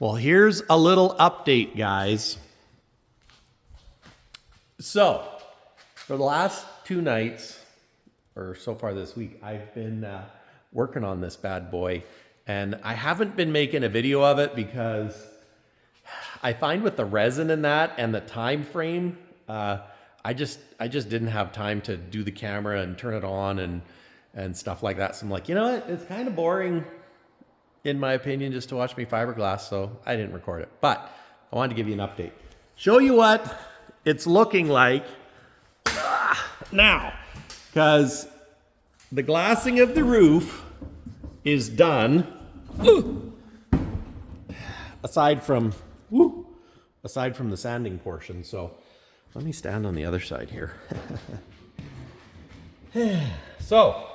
Well, here's a little update, guys. So, for the last 2 nights, or so far this week, I've been working on this bad boy. And I haven't been making a video of it because I find with the resin in that and the time frame, I just didn't have time to do the camera and turn it on and stuff like that. So I'm like, you know what? It's kind of boring, in my opinion, just to watch me fiberglass. So I didn't record it. But I wanted to give you an update. Show you what it's looking like now. Because the glassing of the roof is done. Aside from the sanding portion. So let me stand on the other side here. So,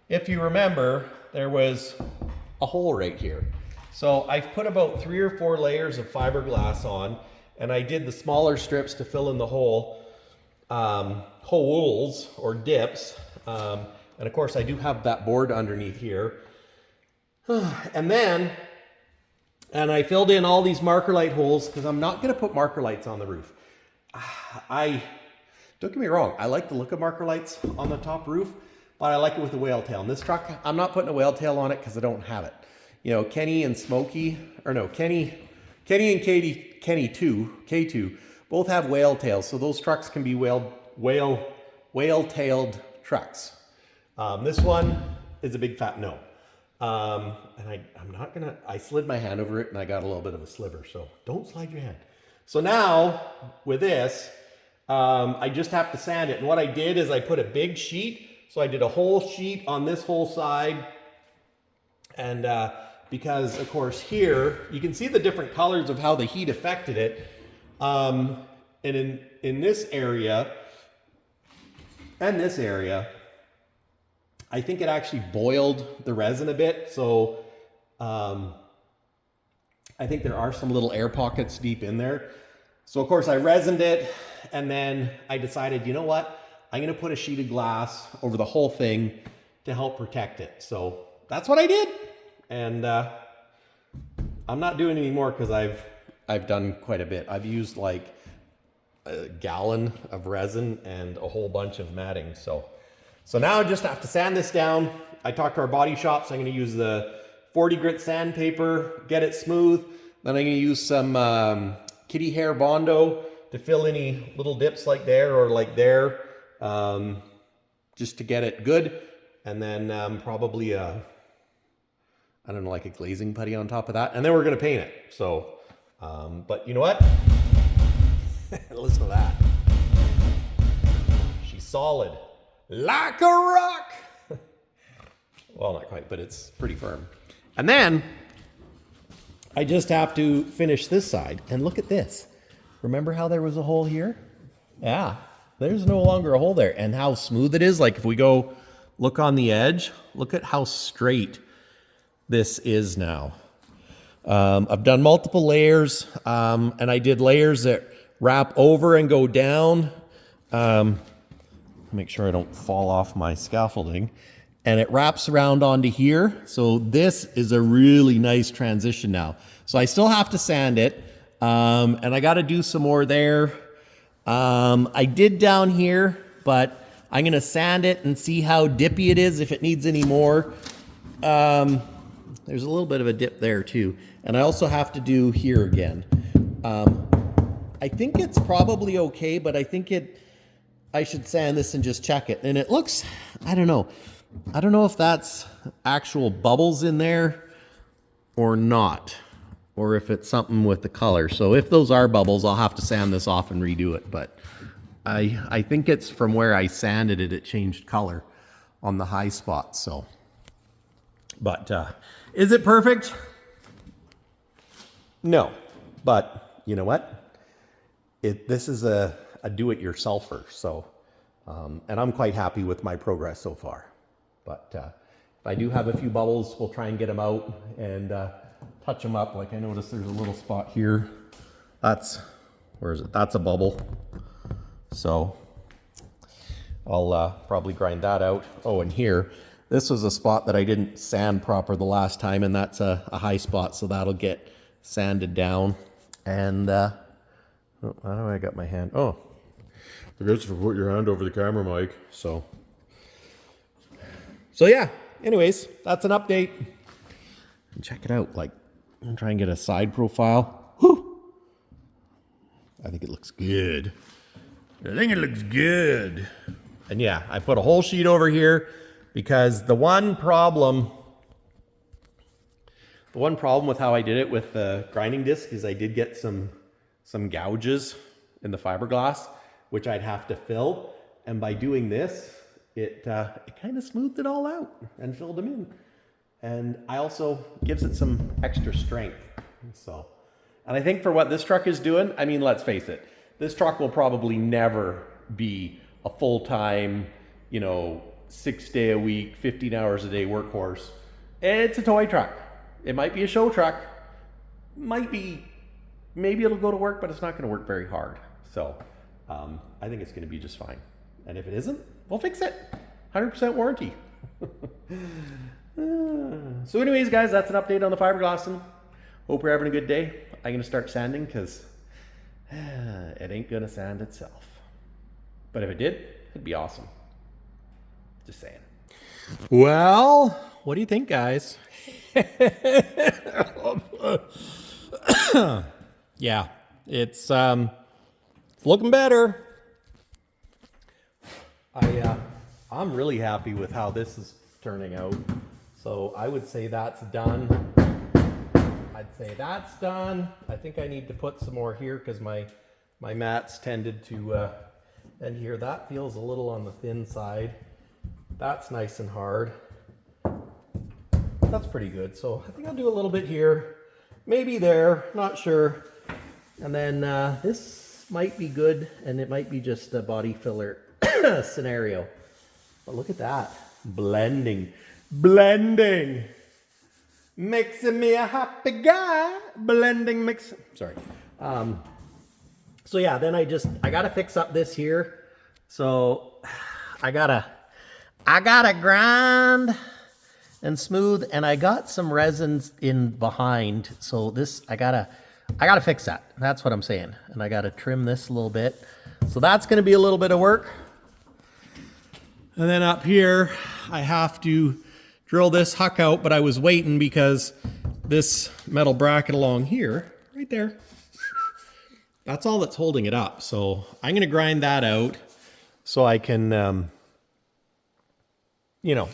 if you remember, there was a hole right here. So I've put about 3 or 4 layers of fiberglass on, and I did the smaller strips to fill in the holes or dips. And of course I do have that board underneath here. And I filled in all these marker light holes because I'm not going to put marker lights on the roof. Don't get me wrong, I like the look of marker lights on the top roof, but I like it with a whale tail. And this truck, I'm not putting a whale tail on it because I don't have it. You know, Kenny and K2 both have whale tails, so those trucks can be whale-tailed trucks. This one is a big fat no. And I'm not gonna, I slid my hand over it and I got a little bit of a sliver, so don't slide your hand. So now, with this, I just have to sand it. And what I did is I put a big sheet, so I did a whole sheet on this whole side. And because, of course, here, you can see the different colors of how the heat affected it. And in this area, and this area, I think it actually boiled the resin a bit. So I think there are some little air pockets deep in there. So of course I resined it, and then I decided, you know what? I'm gonna put a sheet of glass over the whole thing to help protect it. So that's what I did. And I'm not doing any more because I've done quite a bit. I've used like a gallon of resin and a whole bunch of matting. So now I just have to sand this down. I talked to our body shop, so I'm going to use the 40 grit sandpaper, get it smooth. Then I'm going to use some kitty hair Bondo to fill any little dips like there or like there, just to get it good. And then probably I don't know, like a glazing putty on top of that. And then we're going to paint it. So, but you know what? Listen to that. She's solid. Like a rock. Well, not quite, but it's pretty firm. And then I just have to finish this side. And look at this. Remember how there was a hole here? Yeah, there's no longer a hole there. And how smooth it is. Like if we go look on the edge, look at how straight this is now. I've done multiple layers, and I did layers that wrap over and go down. Make sure I don't fall off my scaffolding, and it wraps around onto here. So this is a really nice transition now. So I still have to sand it, and I got to do some more there. I did down here, but I'm going to sand it and see how dippy it is, if it needs any more. There's a little bit of a dip there too. And I also have to do here again. I think it's probably okay, but I think I should sand this and just check it. And it looks, I don't know if that's actual bubbles in there or not, or if it's something with the color. So if those are bubbles, I'll have to sand this off and redo it. But I think it's from where I sanded it, it changed color on the high spots. So, but is it perfect? No, but you know what? This is a do-it-yourselfer, so, and I'm quite happy with my progress so far. But if I do have a few bubbles, we'll try and get them out and touch them up. Like I noticed there's a little spot here. Where is it? That's a bubble. So I'll probably grind that out. Oh, and here, This was a spot that I didn't sand proper the last time, and that's a high spot, so that'll get sanded down. And oh, how do I got my hand? Oh, I guess if you put your hand over the camera, Mike. So yeah. Anyways, that's an update. And check it out. Like, I'm gonna try and get a side profile. Whew. I think it looks good. I think it looks good. And yeah, I put a whole sheet over here because the one problem with how I did it with the grinding disc is I did get some gouges in the fiberglass, which I'd have to fill. And by doing this, it kind of smoothed it all out and filled them in. And I also gives it some extra strength. So, and I think for what this truck is doing, I mean, let's face it, this truck will probably never be a full-time, 6-day a week, 15 hours a day workhorse. It's a toy truck. It might be a show truck. Maybe it'll go to work, but it's not going to work very hard. So I think it's going to be just fine. And if it isn't, we'll fix it. 100% warranty. So anyways, guys, that's an update on the fiberglassing. Hope you're having a good day. I'm going to start sanding because it ain't going to sand itself. But if it did, it'd be awesome. Just saying. Well, what do you think, guys? Yeah, it's looking better. I'm really happy with how this is turning out. So I would say that's done. I'd say that's done. I think I need to put some more here because my mats tended to end here. That feels a little on the thin side. That's nice and hard. That's pretty good. So I think I'll do a little bit here, maybe there, not sure. And then this might be good, and it might be just a body filler scenario. But look at that. Blending. Mixing me a happy guy. Blending, mix. Sorry. So yeah, then I gotta fix up this here. So I gotta grind and smooth, and I got some resins in behind. So this, I gotta fix that. That's what I'm saying. And I gotta trim this a little bit. So that's gonna be a little bit of work. And then up here, I have to drill this huck out, but I was waiting because this metal bracket along here, right there, that's all that's holding it up. So I'm gonna grind that out so I can,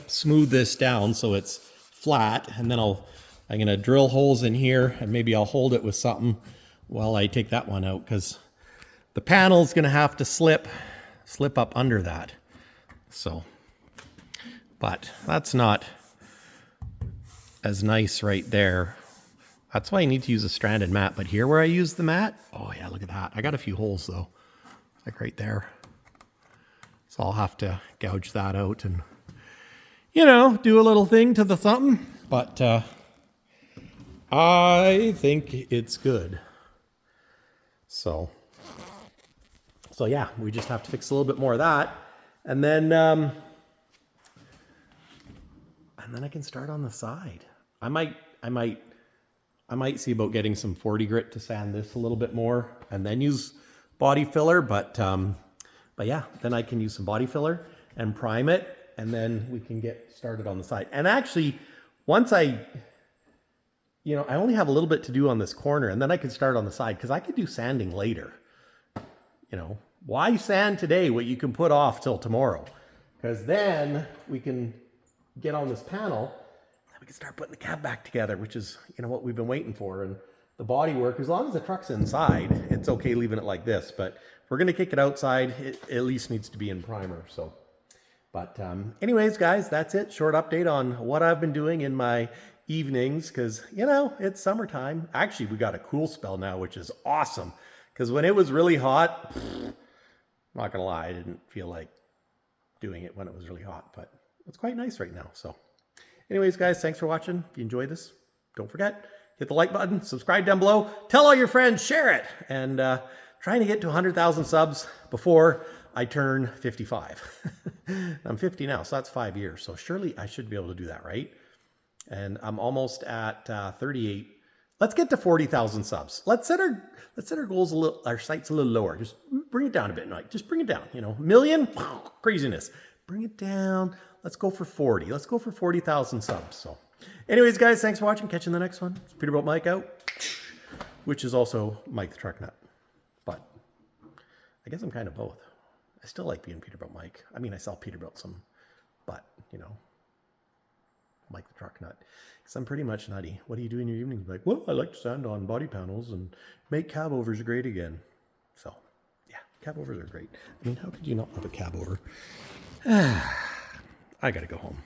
smooth this down so it's flat. And then I'm gonna drill holes in here, and maybe I'll hold it with something while I take that one out, because the panel's gonna have to slip up under that. So, but that's not as nice right there. That's why I need to use a stranded mat. But here where I use the mat, oh yeah, look at that. I got a few holes though, like right there. So I'll have to gouge that out and, do a little thing to the something. But I think it's good. So yeah, we just have to fix a little bit more of that. And then I can start on the side. I might see about getting some 40 grit to sand this a little bit more and then use body filler. But yeah, then I can use some body filler and prime it, and then we can get started on the side. And actually, once I only have a little bit to do on this corner, and then I can start on the side, because I could do sanding later. Why sand today what you can put off till tomorrow? Because then we can get on this panel and we can start putting the cab back together, which is, what we've been waiting for. And the body work, as long as the truck's inside, it's okay leaving it like this. But if we're going to kick it outside, it at least needs to be in primer. So, but anyways, guys, that's it. Short update on what I've been doing in my evenings, because, it's summertime. Actually, we got a cool spell now, which is awesome. Because when it was really hot, I'm not gonna lie, I didn't feel like doing it when it was really hot, but it's quite nice right now. So anyways, guys, thanks for watching. If you enjoyed this, don't forget, hit the like button, subscribe down below, tell all your friends, share it, and trying to get to 100,000 subs before I turn 55. I'm 50 now, so that's 5 years. So surely I should be able to do that, right? And I'm almost at 38. Let's get to 40,000 subs. Let's set our goals a little, our sights a little lower. Just bring it down a bit, Mike. Just bring it down. You know, million, craziness. Bring it down. Let's go for 40. Let's go for 40,000 subs. So, anyways, guys, thanks for watching. Catch you in the next one. It's Peterbilt Mike out, which is also Mike the Truck Nut. But I guess I'm kind of both. I still like being Peterbilt Mike. I mean, I sell Peterbilt some, but you know, Mike the Truck Nut. Because I'm pretty much nutty. What do you do in your evenings? Like, well, I like to sand on body panels and make cab overs great again. So, yeah, cab overs are great. I mean, how could you not love a cab over? I gotta go home.